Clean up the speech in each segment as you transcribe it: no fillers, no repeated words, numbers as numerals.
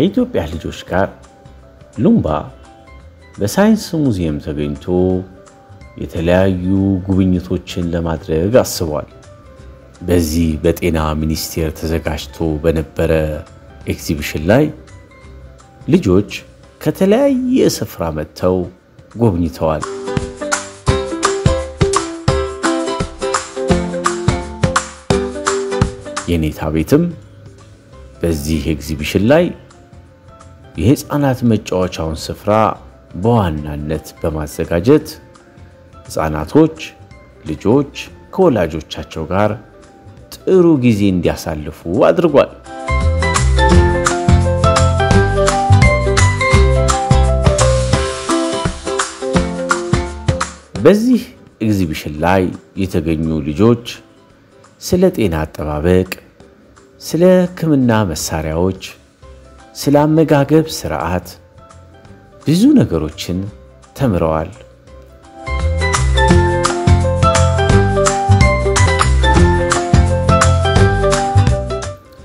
ከኢትዮጵያ ልጆች ጋር ሉምባ በሳይንስ ሙዚየም ተገኝቶ የተለያዩ ጉብኝቶችን ለማድረግ አስቧል። በዚህ በጤና ሚኒስቴር ተዘጋጅቶ በነበረ ኤግዚቢሽን ላይ ልጆች ከተለያየ ስፍራ መጥተው ጎብኝተዋል። የኔታ ቤትም በዚህ ኤግዚቢሽን ላይ የህፃናት መጫወቻውን ስፍራ በዋናነት በማዘጋጀት ህፃናቶች ልጆች ከወላጆቻቸው ጋር ጥሩ ጊዜ እንዲያሳልፉ አድርጓል። በዚህ ኤግዚቢሽን ላይ የተገኙ ልጆች ስለ ጤና አጠባበቅ፣ ስለ ህክምና መሳሪያዎች፣ ስለ አመጋገብ ስርዓት ብዙ ነገሮችን ተምረዋል።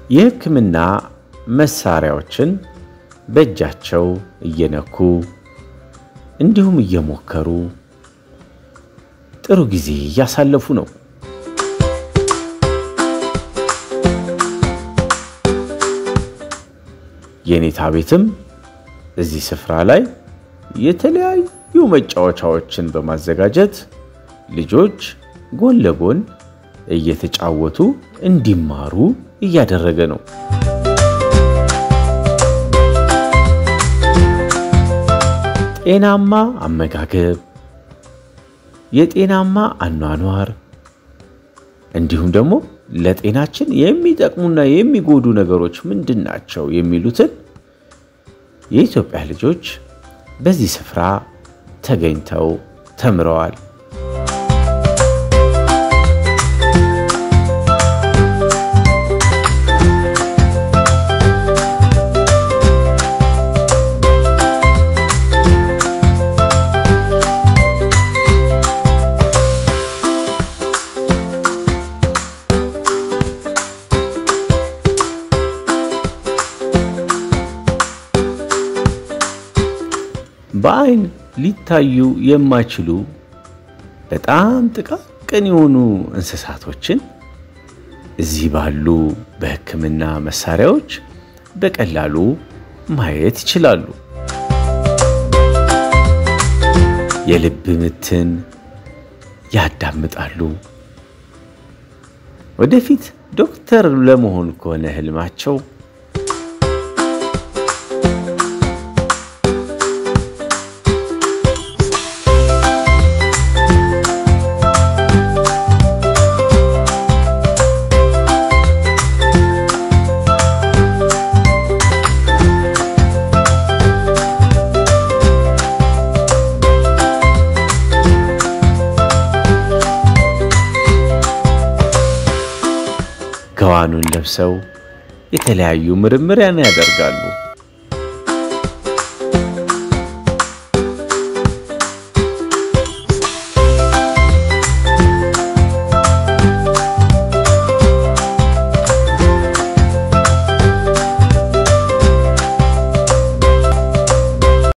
የህክምና መሳሪያዎችን በእጃቸው እየነኩ እንዲሁም እየሞከሩ ጥሩ ጊዜ እያሳለፉ ነው። የኔታ ቤትም እዚህ ስፍራ ላይ የተለያዩ መጫወቻዎችን በማዘጋጀት ልጆች ጎን ለጎን እየተጫወቱ እንዲማሩ እያደረገ ነው። ጤናማ አመጋገብ፣ የጤናማ አኗኗር እንዲሁም ደግሞ ለጤናችን የሚጠቅሙና የሚጎዱ ነገሮች ምንድናቸው የሚሉትን የኢትዮጵያ ልጆች በዚህ ስፍራ ተገኝተው ተምረዋል። በአይን ሊታዩ የማይችሉ በጣም ጥቃቅን የሆኑ እንስሳቶችን እዚህ ባሉ በህክምና መሳሪያዎች በቀላሉ ማየት ይችላሉ። የልብ ምትን ያዳምጣሉ። ወደፊት ዶክተር ለመሆን ከሆነ ህልማቸው ጋዋኑን ለብሰው የተለያዩ ምርምር ያደርጋሉ።